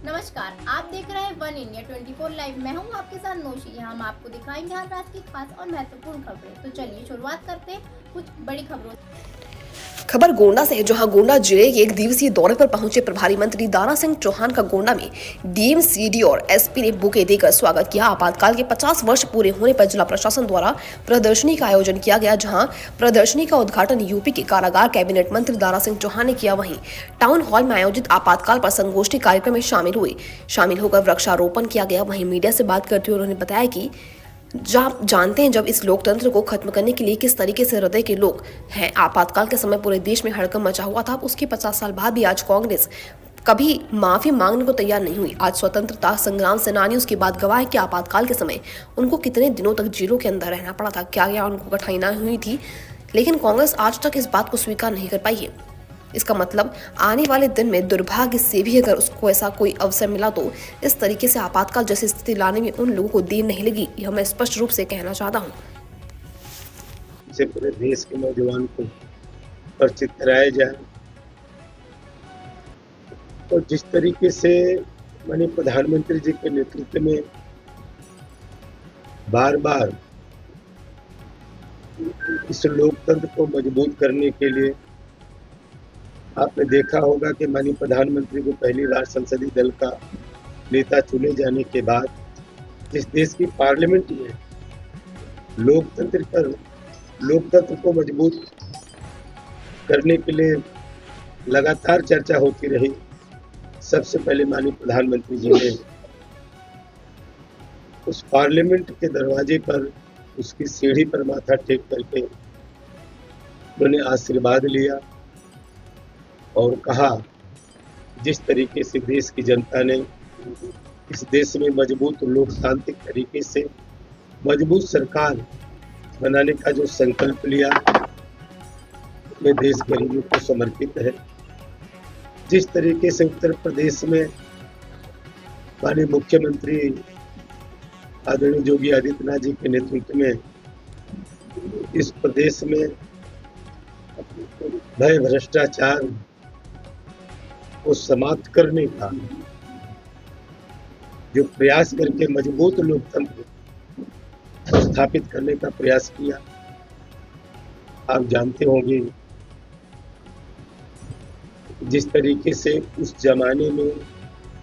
नमस्कार, आप देख रहे हैं वन इंडिया 24 लाइव। मैं हूं आपके साथ नौशी। यहाँ हम आपको दिखाएंगे हर रात की खास और महत्वपूर्ण खबरें। तो चलिए शुरुआत करते हैं कुछ बड़ी खबरों से। खबर गोंडा से, जहां गोंडा जिले के एक दिवसीय दौरे पर पहुंचे प्रभारी मंत्री दारा सिंह चौहान का गोंडा में डीएम, सीडी और एसपी ने बुके देकर स्वागत किया। आपातकाल के 50 वर्ष पूरे होने पर जिला प्रशासन द्वारा प्रदर्शनी का आयोजन किया गया, जहां प्रदर्शनी का उद्घाटन यूपी के कारागार कैबिनेट मंत्री दारा सिंह चौहान ने किया। वहीं टाउन हॉल में आयोजित आपातकाल पर संगोष्ठी कार्यक्रम में शामिल होकर वृक्षारोपण किया गया। वहीं मीडिया से बात करते हुए उन्होंने बताया कि आप जानते हैं जब इस लोकतंत्र को खत्म करने के लिए किस तरीके से हृदय के लोग हैं। आपातकाल के समय पूरे देश में हड़कंप मचा हुआ था। उसके 50 साल बाद भी आज कांग्रेस कभी माफी मांगने को तैयार नहीं हुई। आज स्वतंत्रता संग्राम सेनानी उसके बाद गवाह कि आपातकाल के समय उनको कितने दिनों तक जेलों के अंदर रहना पड़ा था, क्या उनको कठिनाई हुई थी, लेकिन कांग्रेस आज तक इस बात को स्वीकार नहीं कर पाई है। इसका मतलब आने वाले दिन में दुर्भाग्य से भी अगर उसको ऐसा कोई अवसर मिला तो इस तरीके से आपातकाल जैसी स्थिति लाने में उन लोगों को देर नहीं लगी। यह मैं स्पष्ट रूप से कहना चाहता हूँ। से पूरे देश के नौजवान को परिचित कराया जाए और जिस तरीके से माननीय प्रधानमंत्री जी के नेतृत्व में बार बार इस लोकतंत्र को मजबूत करने के लिए आपने देखा होगा कि माननीय प्रधानमंत्री को पहली बार संसदीय दल का नेता चुने जाने के बाद इस देश की पार्लियामेंट में लोकतंत्र को मजबूत करने के लिए लगातार चर्चा होती रही। सबसे पहले माननीय प्रधानमंत्री जी ने उस पार्लियामेंट के दरवाजे पर, उसकी सीढ़ी पर माथा टेक करके उन्होंने आशीर्वाद लिया और कहा जिस तरीके से देश की जनता ने इस देश में मजबूत लोकतांत्रिक तरीके से मजबूत सरकार बनाने का जो संकल्प लिया, ये देश गरीबों को समर्पित है। जिस तरीके से उत्तर प्रदेश में माननीय मुख्यमंत्री आदरणीय योगी आदित्यनाथ जी के नेतृत्व में इस प्रदेश में भय भ्रष्टाचार को समाप्त करने का जो प्रयास करके मजबूत लोकतंत्र स्थापित करने का प्रयास किया। आप जानते होंगे जिस तरीके से उस जमाने में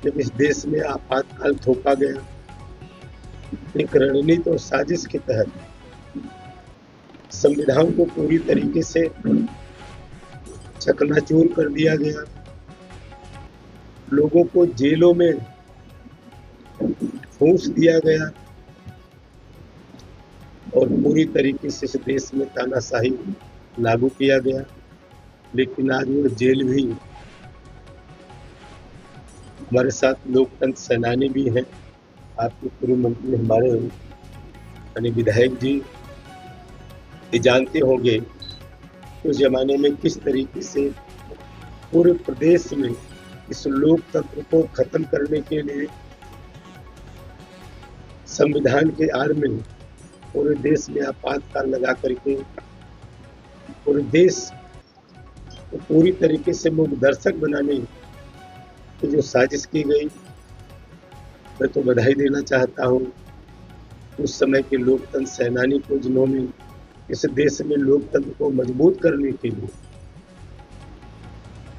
जब इस देश में आपातकाल थोपा गया, एक रणनीति और साजिश के तहत संविधान को पूरी तरीके से चकनाचूर कर दिया गया, लोगों को जेलों में फूंस दिया गया और पूरी तरीके से इस देश में तानाशाही लागू किया गया। लेकिन आज वो जेल भी हमारे साथ लोकतंत्र सेनानी भी हैं। आपके पूर्व मंत्री हमारे यानी विधायक जी ये जानते होंगे उस जमाने में किस तरीके से पूरे प्रदेश में इस लोकतंत्र को खत्म करने के लिए संविधान के आड़ में पूरे देश में आपातकाल लगा करके पूरे देश को पूरी तरीके से मार्गदर्शक बनाने की जो साजिश की गई, मैं तो बधाई देना चाहता हूँ उस समय के लोकतंत्र सेनानी को, जिन्होंने इस देश में लोकतंत्र को मजबूत करने के लिए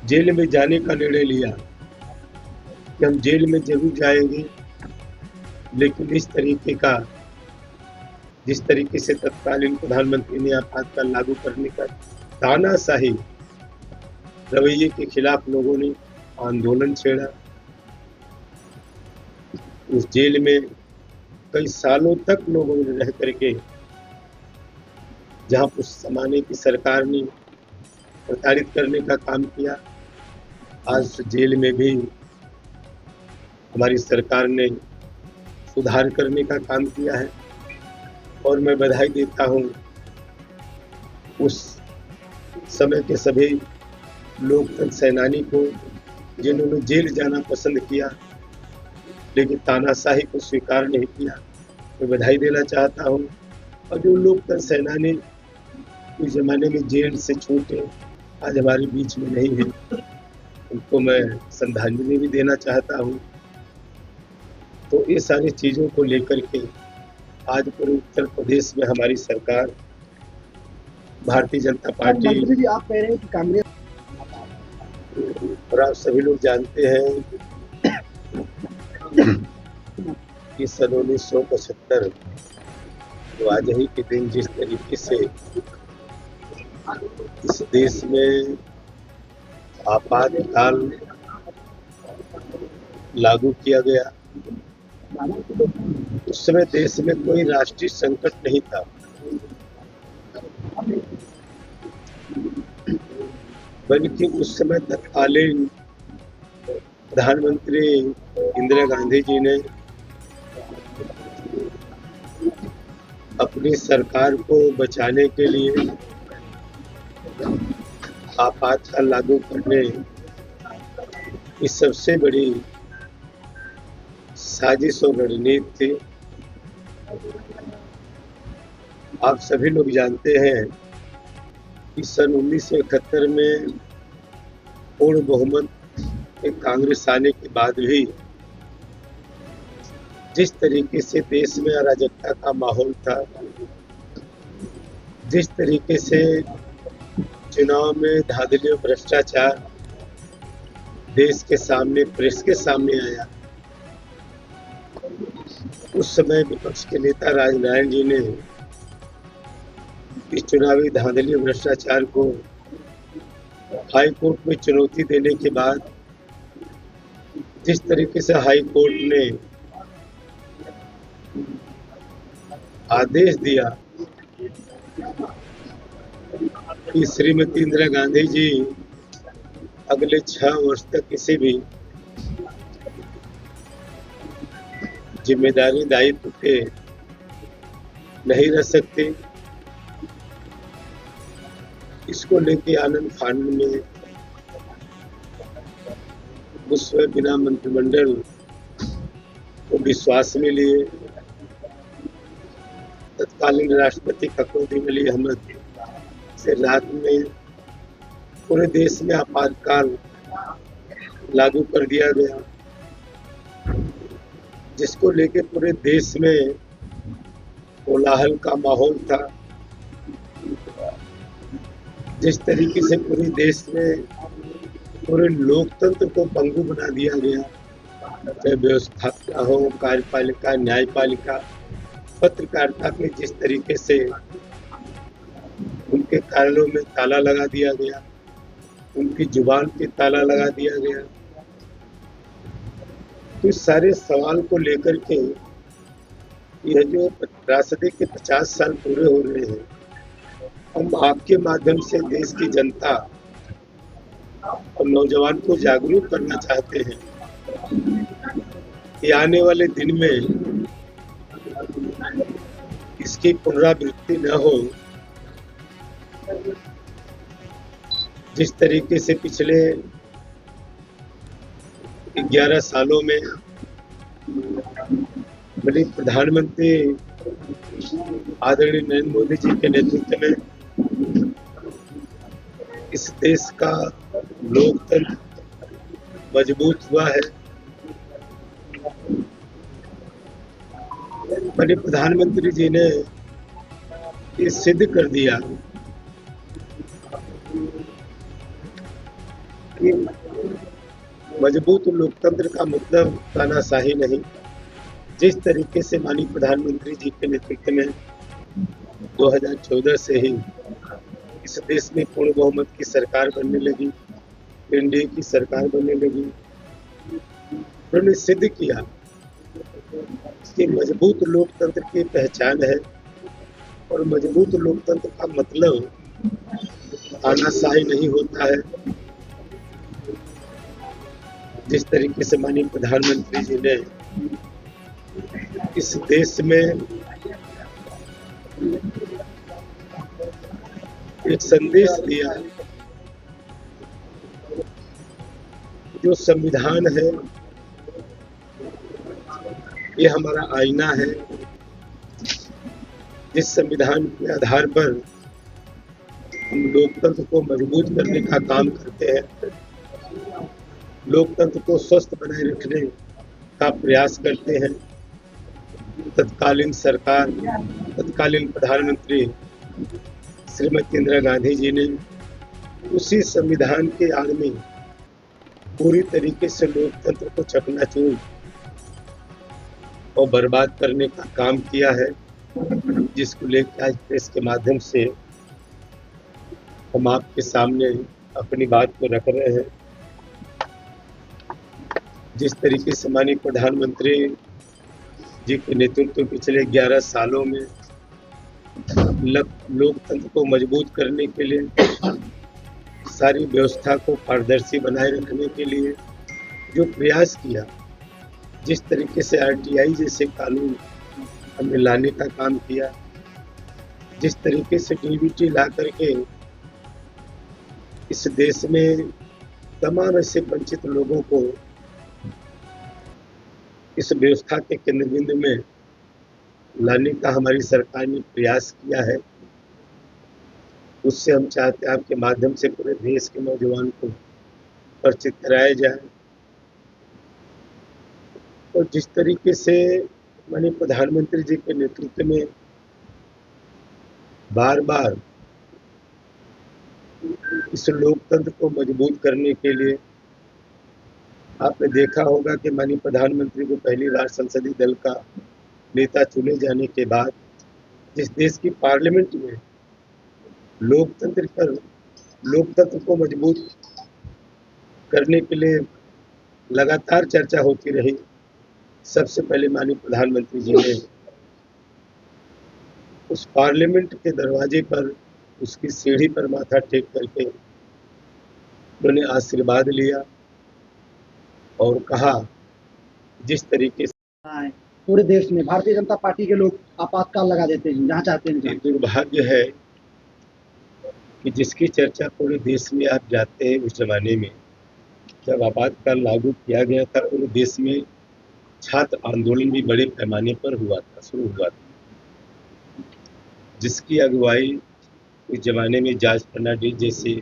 जेल में जाने का निर्णय लिया कि हम जेल में जरूर जाएंगे, लेकिन इस तरीके का जिस तरीके से तत्कालीन प्रधानमंत्री ने आपातकाल लागू करने का तानाशाही रवैये के खिलाफ लोगों ने आंदोलन छेड़ा। उस जेल में कई सालों तक लोगों ने रह करके, जहां उस जमाने की सरकार ने प्रताड़ित करने का काम किया, आज जेल में भी हमारी सरकार ने सुधार करने का काम किया है। और मैं बधाई देता हूं उस समय के सभी लोकतंत्र सेनानी को जिन्होंने जेल जाना पसंद किया लेकिन तानाशाही को स्वीकार नहीं किया। मैं बधाई देना चाहता हूं। और जो लोकतंत्र सेनानी उस जमाने में जेल से छूटे आज हमारे बीच में नहीं है, उनको मैं श्रद्धांजलि भी देना चाहता हूँ। तो ये सारी चीज़ों को लेकर के आज पूरे उत्तर प्रदेश में हमारी सरकार, भारतीय जनता पार्टी, मंत्री जी आप कह रहे हैं कि कांग्रेस, और आप सभी लोग जानते हैं कि सन 1975 तो आज ही के दिन जिस तरीके से इस देश में आपातकाल लागू किया गया, उस समय देश में कोई राष्ट्रीय संकट नहीं था। बल्कि उस समय तत्कालीन प्रधानमंत्री इंदिरा गांधी जी ने अपनी सरकार को बचाने के लिए आपातकाल लागू करने की सबसे बड़ी साजिश और रणनीति थी। आप सभी लोग जानते हैं कि सन 1971 में पूर्ण बहुमत के कांग्रेस आने के बाद भी जिस तरीके से देश में अराजकता का माहौल था, जिस तरीके से चुनाव में धांधली और भ्रष्टाचार देश के सामने, प्रेस के सामने आया, उस समय विपक्ष के नेता राजनारायण जी ने इस चुनावी धांधली और भ्रष्टाचार को हाई कोर्ट में चुनौती देने के बाद जिस तरीके से हाई कोर्ट ने आदेश दिया कि श्रीमती इंदिरा गांधी जी अगले 6 वर्ष तक किसी भी जिम्मेदारी दायित्व पे नहीं रह सकते, इसको लेके आनंद फानंद में उस बिना मंत्रिमंडल को विश्वास में लिए तत्कालीन राष्ट्रपति फखरुद्दीन अली अहमद से रात में पूरे देश में आपातकाल लागू कर दिया गया, जिसको लेके पूरे देश में कोलाहल का माहौल था। जिस तरीके से पूरे देश में पूरे लोकतंत्र को पंगु बना दिया गया, चाहे व्यवस्था हो, कार्यपालिका, न्यायपालिका, पत्रकारिता में जिस तरीके से उनके कार्यालयों में ताला लगा दिया गया, उनकी जुबान पे ताला लगा दिया गया, तो इस सारे सवाल को लेकर के यह जो त्रासदी के 50 साल पूरे हो रहे हैं, हम आपके माध्यम से देश की जनता और नौजवान को जागरूक करना चाहते हैं कि आने वाले दिन में इसकी पुनरावृत्ति न हो। जिस तरीके से पिछले 11 सालों में बड़ी प्रधानमंत्री आदरणीय नरेंद्र मोदी जी के नेतृत्व में इस देश का लोकतंत्र मजबूत हुआ है। बड़े प्रधानमंत्री जी ने ये सिद्ध कर दिया कि मजबूत लोकतंत्र का मतलब तानाशाही नहीं। जिस तरीके से माननीय प्रधानमंत्री जी के नेतृत्व में 2014 से ही इस देश में पूर्ण बहुमत की सरकार बनने लगी, एनडीए की सरकार बनने लगी, उन्होंने सिद्ध किया कि मजबूत लोकतंत्र की पहचान है और मजबूत लोकतंत्र का मतलब तानाशाही नहीं होता है। जिस तरीके से माननीय प्रधानमंत्री जी ने इस देश में एक संदेश दिया, जो संविधान है ये हमारा आईना है, जिस संविधान के आधार पर हम लोकतंत्र को मजबूत करने का काम करते हैं, लोकतंत्र को स्वस्थ बनाए रखने का प्रयास करते हैं। तत्कालीन सरकार, तत्कालीन प्रधानमंत्री श्रीमती इंदिरा गांधी जी ने उसी संविधान के आड़ में पूरी तरीके से लोकतंत्र को चकनाचूर और बर्बाद करने का काम किया है, जिसको लेकर आज प्रेस के माध्यम से हम आपके सामने अपनी बात को रख रहे हैं। जिस तरीके से माननीय प्रधानमंत्री जी के नेतृत्व पिछले 11 सालों में लोकतंत्र को मजबूत करने के लिए, सारी व्यवस्था को पारदर्शी बनाए रखने के लिए जो प्रयास किया, जिस तरीके से आरटीआई जैसे कानून हमने लाने का काम किया, जिस तरीके से डीबीटी ला करके इस देश में तमाम ऐसे वंचित लोगों को इस व्यवस्था के केंद्र बिंदु में लाने का हमारी सरकार ने प्रयास किया है, उससे हम चाहते हैं आपके माध्यम से पूरे देश के नौजवान को परिचित कराया जाए। और जिस तरीके से माननीय प्रधानमंत्री जी के नेतृत्व में बार बार इस लोकतंत्र को मजबूत करने के लिए आपने देखा होगा कि माननीय प्रधानमंत्री को पहली बार संसदीय दल का नेता चुने जाने के बाद जिस देश की पार्लियामेंट में लोकतंत्र को मजबूत करने के लिए लगातार चर्चा होती रही, सबसे पहले माननीय प्रधानमंत्री जी ने उस पार्लियामेंट के दरवाजे पर, उसकी सीढ़ी पर माथा टेक करके उन्होंने आशीर्वाद लिया और कहा, जिस तरीके से पूरे देश में भारतीय जनता पार्टी के लोग आपातकाल लगा देते हैं जहाँ चाहते हैं। दुर्भाग्य है कि जिसकी चर्चा पूरे देश में आप जाते हैं, उस जमाने में जब आपातकाल लागू किया गया था, पूरे देश में छात्र आंदोलन भी बड़े पैमाने पर शुरू हुआ था, जिसकी अगुवाई उस जमाने में जॉर्ज फर्नांडिस जैसे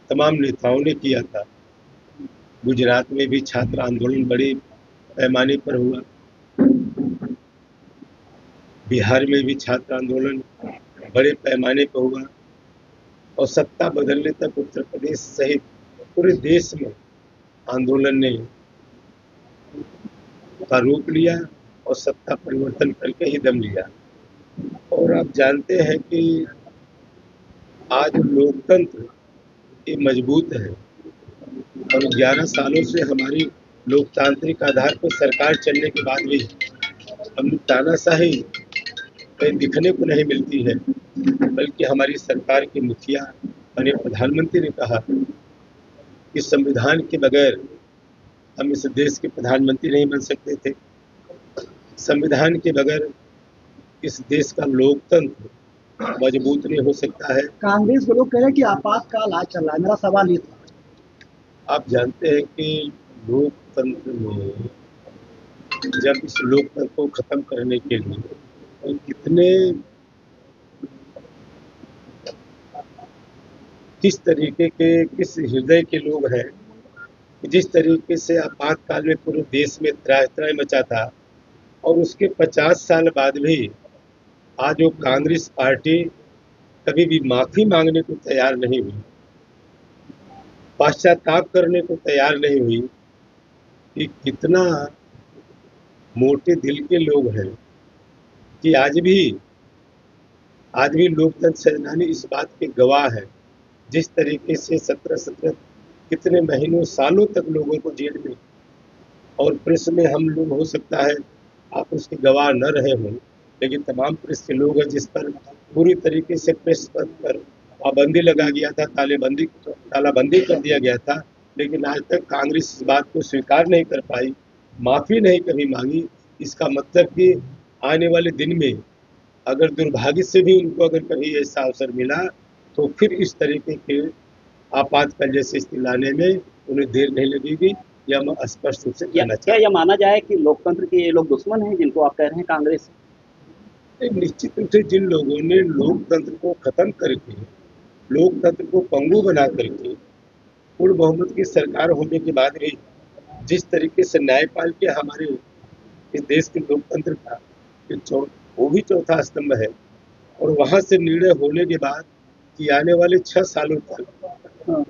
तमाम नेताओं ने किया था। गुजरात में भी छात्र आंदोलन बड़े पैमाने पर हुआ, बिहार में भी छात्र आंदोलन बड़े पैमाने पर हुआ और सत्ता बदलने तक उत्तर प्रदेश सहित पूरे देश में आंदोलन ने का रूप लिया और सत्ता परिवर्तन करके ही दम लिया। और आप जानते हैं कि आज लोकतंत्र ये मजबूत है और 11 सालों से हमारी लोकतांत्रिक आधार पर सरकार चलने के बाद भी हम तानाशाही कहीं दिखने को नहीं मिलती है, बल्कि हमारी सरकार के मुखिया माननीय प्रधानमंत्री ने कहा कि संविधान के बगैर हम इस देश के प्रधानमंत्री नहीं बन सकते थे, संविधान के बगैर इस देश का लोकतंत्र मजबूत नहीं हो सकता है। कांग्रेस के लोग कह रहे हैं कि आपातकाल आज चल रहा है, मेरा सवाल ये था। आप जानते हैं कि लोकतंत्र में जब इस लोकतंत्र को खत्म करने के लिए तो किस तरीके के, किस हृदय के लोग हैं, जिस तरीके से आपातकाल में पूरे देश में त्राहि मचा था और उसके 50 साल बाद भी आज वो कांग्रेस पार्टी कभी भी माफी मांगने को तैयार नहीं हुई, पश्चाताप करने को तैयार नहीं हुई कि कितना मोटे दिल के लोग हैं कि आज भी लोकतंत्र सेनानी इस बात के गवाह है। जिस तरीके से 17 कितने महीनों सालों तक लोगों को जेल में और प्रेस में हम लोग, हो सकता है आप उसके गवाह न रहे हों, लेकिन तमाम प्रेस के लोग हैं जिस पर पूरी तरीके से प्रेस पर पाबंदी लगा गया था, तालाबंदी कर दिया गया था, लेकिन आज तक कांग्रेस इस बात को स्वीकार नहीं कर पाई, माफ़ी नहीं कभी मांगी। इसका मतलब कि आने वाले दिन में अगर दुर्भाग्य से भी उनको अगर कभी ऐसा अवसर मिला तो फिर इस तरीके के आपातकाल जैसे स्थिति लाने में उन्हें देर नहीं लगेगी, या मैं स्पष्ट रूप से कहना क्या यह माना जाए कि लोकतंत्र के ये लोग दुश्मन हैं जिनको आप कह रहे हैं कांग्रेस? निश्चित रूप से जिन लोगों ने लोकतंत्र को खत्म करके, लोकतंत्र को पंगु बना करके पूर्ण बहुमत की सरकार होने के बाद भी जिस तरीके से न्यायपाल के हमारे इस देश के लोकतंत्र का वो भी चौथा स्तंभ है। और वहां से निर्णय होने के बाद कि आने वाले 6 सालों तक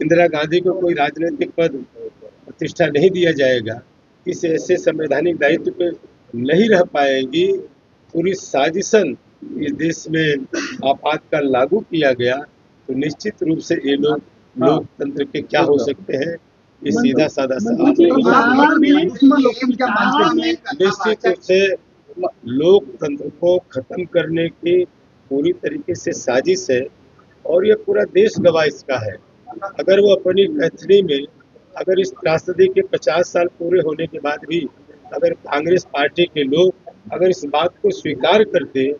इंदिरा गांधी को कोई राजनीतिक पद प्रतिष्ठा नहीं दिया जाएगा, किसी ऐसे संवैधानिक दायित्व पे नहीं रह पाएंगी। पूरी साजिशन इस देश में आपातकाल लागू किया गया, तो निश्चित रूप से ये लोग लोकतंत्र के क्या हो सकते हैं, ये सीधा साधा सवाल है। निश्चित रूप से लोकतंत्र को खत्म करने की पूरी तरीके से साजिश है, और ये पूरा देश गवाह इसका है। अगर वो अपनी कथनी में, अगर इस त्रासदी के 50 साल पूरे होने के बाद भी अगर कांग्रेस पार्टी के लोग अगर इस बात को स्वीकार करते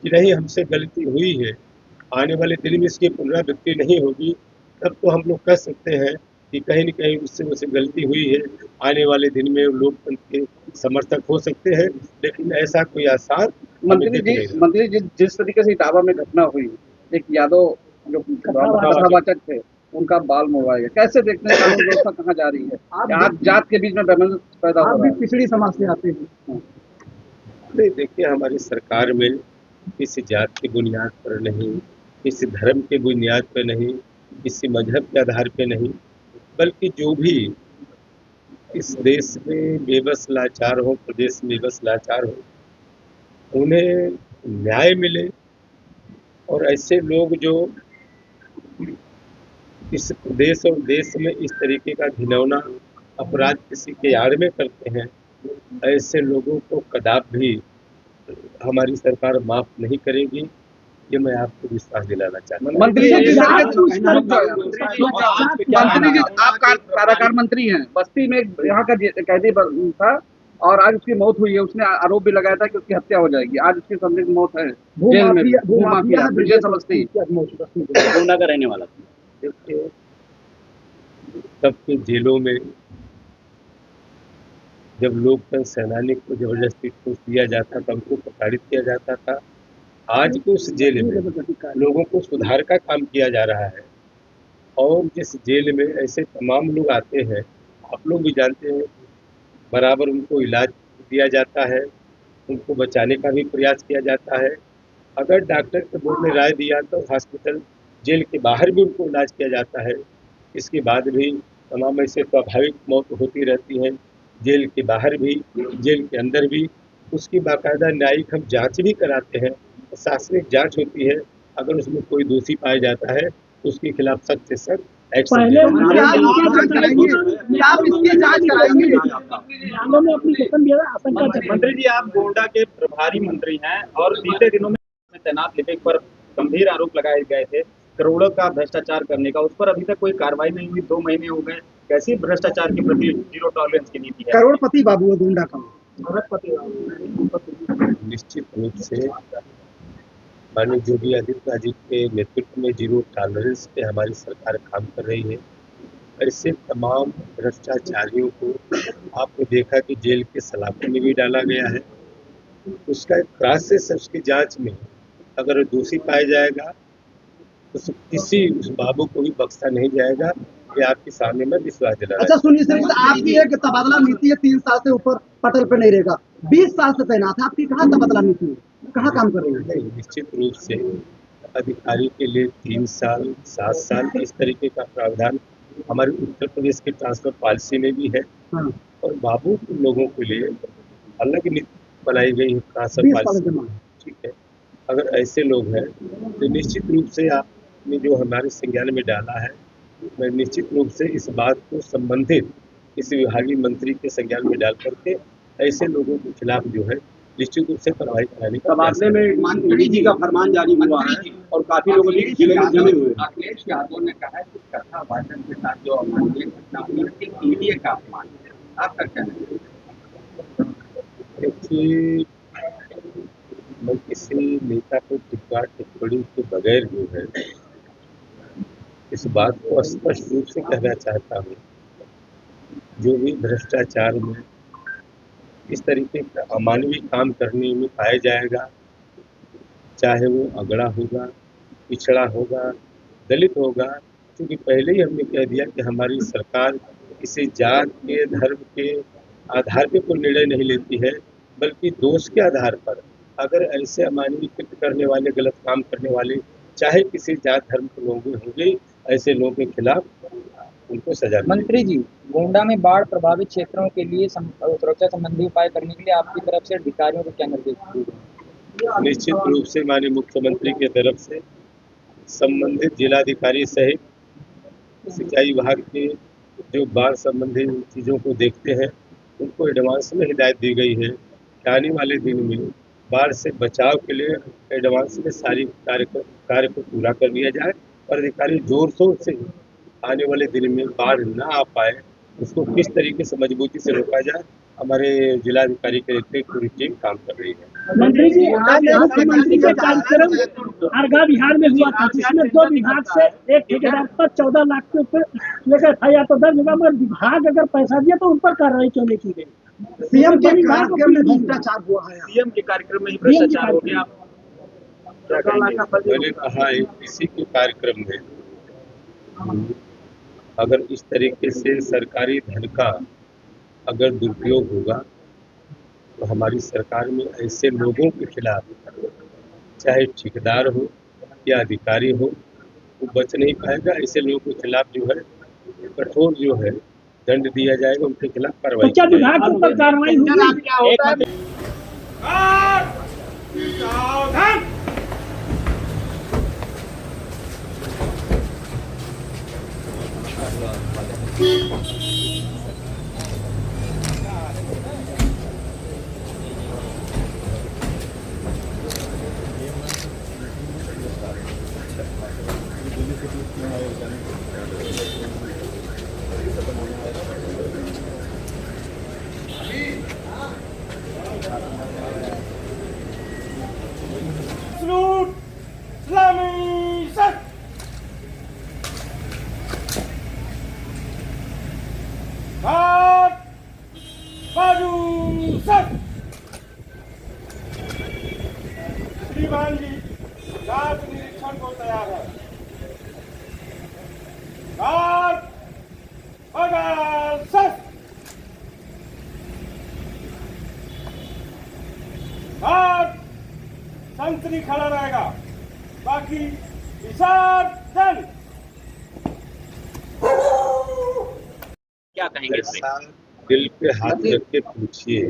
कि नहीं हमसे गलती हुई है, आने वाले दिन में इसकी पुनरावृत्ति नहीं होगी, तब तो हम लोग कह सकते हैं कि कहीं न कहीं उससे गलती हुई है। आने वाले दिन में लोकतंत्र के समर्थक हो सकते हैं, लेकिन ऐसा कोई आसार मंत्री जी जिस तरीके से इटावा में घटना हुई, एक यादव जो कथावाचक थे उनका बाल मुड़वाया गया, कैसे देखते हैं कानून व्यवस्था कहाँ जा रही है? आप जात के बीच में वैमनस्य पैदा हो रहा है। पिछड़ी समाज से आते हैं। नहीं, देखिए हमारी सरकार में किसी जात की बुनियाद पर नहीं, किसी धर्म के बुनियाद पर नहीं, किसी मजहब के आधार पे नहीं, बल्कि जो भी इस देश में बेबस लाचार हो, प्रदेश में बेबस लाचार हो, उन्हें न्याय मिले। और ऐसे लोग जो इस प्रदेश और देश में इस तरीके का घिनौना अपराध किसी के आड़ में करते हैं, ऐसे लोगों को कदापि भी हमारी सरकार माफ नहीं करेगी, ये मैं आपको विश्वास दिलाना चाहता हूँ। मंत्री जी आप कारागार मंत्री हैं, बस्ती में यहाँ का कैदी था और आज उसकी मौत हुई है। उसने आरोप भी लगाया था कि उसकी हत्या हो जाएगी, आज उसकी संदिग्ध मौत है जेल में। भूमाफिया विजय समस्ती गोंडा का रहने वाला था। देखिए सबके जेलों में जब लोकतंत्र सेनानी को जबरदस्ती ठूस दिया जाता था, उनको प्रताड़ित किया जाता था, आज के उस जेल में लोगों को सुधार का काम किया जा रहा है। और जिस जेल में ऐसे तमाम लोग आते हैं, आप लोग भी जानते हैं, बराबर उनको इलाज दिया जाता है, उनको बचाने का भी प्रयास किया जाता है। अगर डॉक्टर के बोर्ड ने राय दिया तो हॉस्पिटल जेल के बाहर भी उनको इलाज किया जाता है। इसके बाद भी तमाम ऐसे स्वाभाविक मौत होती रहती हैं, जेल के बाहर भी, जेल के अंदर भी। उसकी बाकायदा न्यायिक हम जांच भी कराते हैं, प्रशासनिक जांच होती है। अगर उसमें कोई दोषी पाया जाता है तो उसके खिलाफ सख्त से सख्त एक्शन। मंत्री जी आप गोंडा के प्रभारी मंत्री हैं और बीते दिनों में तैनात लिपिक पर गंभीर आरोप लगाए गए थे करोड़ों का भ्रष्टाचार करने का, उस पर अभी तक कोई कार्रवाई नहीं हुई। 2 महीने हो गए, कैसी भ्रष्टाचार के प्रति जीरो टॉलरेंस की नीति है? करोड़पति बाबू है गोंडा का। निश्चित रूप से माननीय योगी आदित्यनाथ जी के नेतृत्व में जीरो टॉलरेंस पे हमारी सरकार काम कर रही है। ऐसे तमाम भ्रष्टाचारियों को आपने देखा कि जेल के सलाखों में भी डाला गया है। उसका एक प्रोसेस है, उसकी जांच में अगर दोषी पाया जाएगा तो किसी उस बाबू को भी बख्शा नहीं जाएगा। ये आपके सामने मैं विश्वास दिला रहा हूं। अच्छा सुनिए सर, आपकी एक तबादला नीति है, 3 साल से ऊपर पटल पे नहीं रहेगा, 20 साल से तैनात है, आपकी कहाँ तबादला नीति है, कहाँ काम कर रही है? नहीं, निश्चित रूप से अधिकारी के लिए 3 साल 7 साल इस तरीके का प्रावधान हमारे उत्तर प्रदेश के ट्रांसफर पॉलिसी में भी है। हाँ। और बाबू के लोगों के लिए अलग नीति बनाई गई है ट्रांसफर पॉलिसी। ठीक है, अगर ऐसे लोग हैं तो निश्चित रूप से आपने जो हमारे संज्ञान में डाला है, मैं निश्चित रूप से इस बात को संबंधित किसी विभागीय मंत्री के संज्ञान में डाल करके ऐसे लोगों के खिलाफ जो है निश्चित रूप से कार्रवाई कराने का तबादले में मंत्री जी का फरमान जारी हुआ है और काफी लोगों ने जिले में जमे हुए। अखिलेश यादव ने कहा है कि कथा वाचन के साथ जो अमानवीय घटना हुई है मीडिया का अपमान है, आपका क्या है? देखिए, मैं किसी नेता को टिप्पणी टिप्पणी के बगैर जो है इस बात को स्पष्ट रूप से कहना चाहता हूँ, जो भी भ्रष्टाचार में इस तरीके का अमानवीय काम करने में पाया जाएगा, चाहे वो अगड़ा होगा, पिछड़ा होगा, दलित होगा, क्योंकि पहले ही हमने कह दिया कि हमारी सरकार किसी जात के धर्म के आधार पे कोई निर्णय नहीं लेती है, बल्कि दोष के आधार पर अगर ऐसे अमानवीय कृत्य करने वाले, गलत काम करने वाले, चाहे किसी जात धर्म के लोग होंगे, ऐसे लोगों के खिलाफ उनको सजा मिलेगी। मंत्री जी, गोंडा में बाढ़ प्रभावित क्षेत्रों के लिए सुरक्षा संबंधी उपाय करने के लिए आपकी तरफ से अधिकारियों को क्या निर्देश दिए गए? निश्चित रूप से माननीय मुख्यमंत्री की तरफ से संबंधित जिलाधिकारी सहित सिंचाई विभाग के जो बाढ़ संबंधी चीज़ों को देखते हैं, उनको एडवांस में हिदायत दी गई है कि आने वाले दिन में बाढ़ से बचाव के लिए एडवांस में सारी कार्य को पूरा कर लिया जाए और अधिकारी जोर शोर से आने वाले दिन में बाढ़ ना आ पाए, उसको किस तरीके से मजबूती से रोका जाए, हमारे जिलाधिकारी के नेतृत्व पूरी टीम काम कर रही है। मंत्री जी, आज मुख्यमंत्री का कार्यक्रम हरगा बिहार में हुआ था, जिसमें 2 विभाग से एक ठेकेदार पर 14 लाख के ऊपर लेकर FIR तो दर्ज होगा, मगर विभाग अगर पैसा दिया तो उन पर कार्रवाई क्यों नहीं की गई? सीएम के कार्यक्रम में भ्रष्टाचार हुआ है। सीएम के कार्यक्रम में ही भ्रष्टाचार हो गया। मैंने कहा है किसी के कार्यक्रम में अगर इस तरीके से सरकारी धन का अगर दुरुपयोग होगा तो हमारी सरकार में ऐसे लोगों के खिलाफ, चाहे ठेकेदार हो या अधिकारी हो, वो बच नहीं पाएगा। ऐसे लोगों के खिलाफ जो है कठोर जो है दंड दिया जाएगा, उनके खिलाफ कार्रवाई क्या विभाग के ऊपर कार्रवाई हुई? श्रीमान जी जांच निरीक्षण को तैयार है। संतरी खड़ा रहेगा, बाकी विसर्जन। क्या कहेंगे इस पे? दिल पे हाथ रख के पूछिए,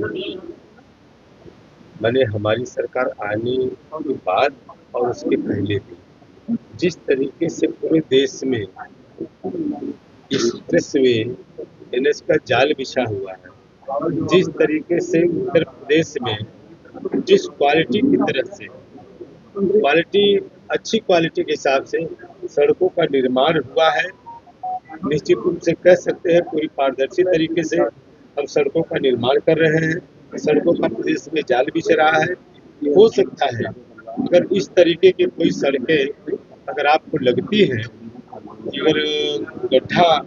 मैंने हमारी सरकार आने के बाद और उसके पहले भी जिस तरीके से पूरे देश में एक्सप्रेस वे NH का जाल बिछा हुआ है, जिस तरीके से उत्तर प्रदेश में जिस क्वालिटी की तरफ से अच्छी क्वालिटी के हिसाब से सड़कों का निर्माण हुआ है, निश्चित रूप से कह सकते हैं पूरी पारदर्शी तरीके से हम सड़कों का निर्माण कर रहे हैं। सड़कों का प्रदेश में जाल बिछ रहा है। हो सकता है अगर इस तरीके की कोई सड़कें अगर आपको लगती है कि अगर गड्ढा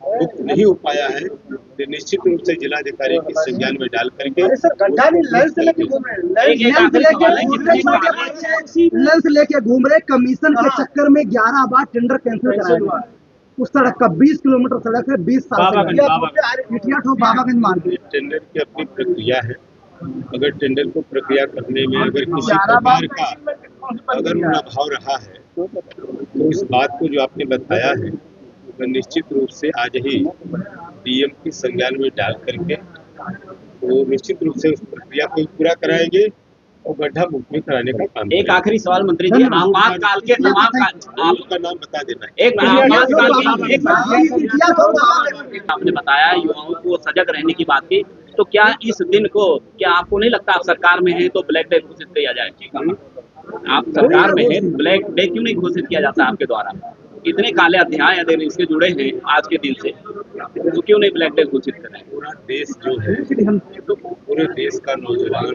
मुक्त नहीं हो पाया है तो निश्चित रूप से जिलाधिकारी के संज्ञान में डाल करके गड्ढा नहीं, लेंस लेके घूम रहे कमीशन के चक्कर में 11 बार टेंडर कैंसिल कराया गया। उस सड़क का 20 किलोमीटर सड़क है, 20 साल से बाबागंज मार्केट। टेंडर की अपनी प्रक्रिया है। अगर टेंडर को प्रक्रिया करने में अगर किसी प्रकार का अगर उनका भाव रहा है तो इस बात को जो आपने बताया है तो निश्चित रूप से आज ही DM की संज्ञान में डाल करके तो निश्चित रूप से उस प्रक्रिया को पूरा कराएंगे और गड्ढा मुक्त भी कराने का काम। एक आखिरी सवाल मंत्री जी, आपातकाल के तमाम आपका नाम बता देना। एक आपने बताया युवाओं को सजग रहने की बात की, तो क्या इस दिन को क्या आपको नहीं लगता आप सरकार में है तो ब्लैक डे घोषित किया जाए? आप सरकार में है, ब्लैक डे क्यों नहीं घोषित किया जाता आपके द्वारा? इतने काले अध्याय अगर इसके जुड़े हैं आज के दिन से, तो क्यों नहीं ब्लैक डे घोषित कर रहे हैं? पूरा देश जो है तो पूरे देश का नौजवान,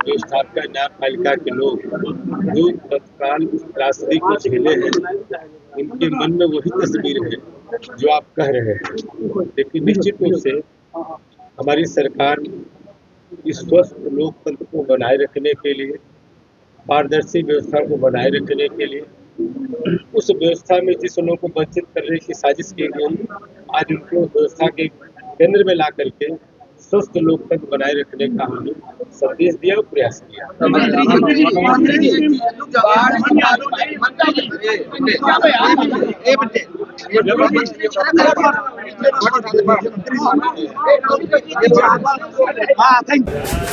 जो स्थापना न्यायपालिका के लोग जो तत्काल त्रासदी को झेले हैं, उनके मन में वही तस्वीर है जो आप कह रहे हैं। लेकिन निश्चित रूप से हमारी सरकार इस स्वस्थ लोकतंत्र को बनाए रखने के लिए, पारदर्शी व्यवस्था को बनाए रखने के लिए, उस व्यवस्था में जिस लोगों को वंचित करने की साजिश की गई, आज उनको व्यवस्था के केंद्र में ला करके सुस्त लोकतंत्र बनाए रखने का हमने संदेश दिया और प्रयास किया। हाँ, थैंक यू।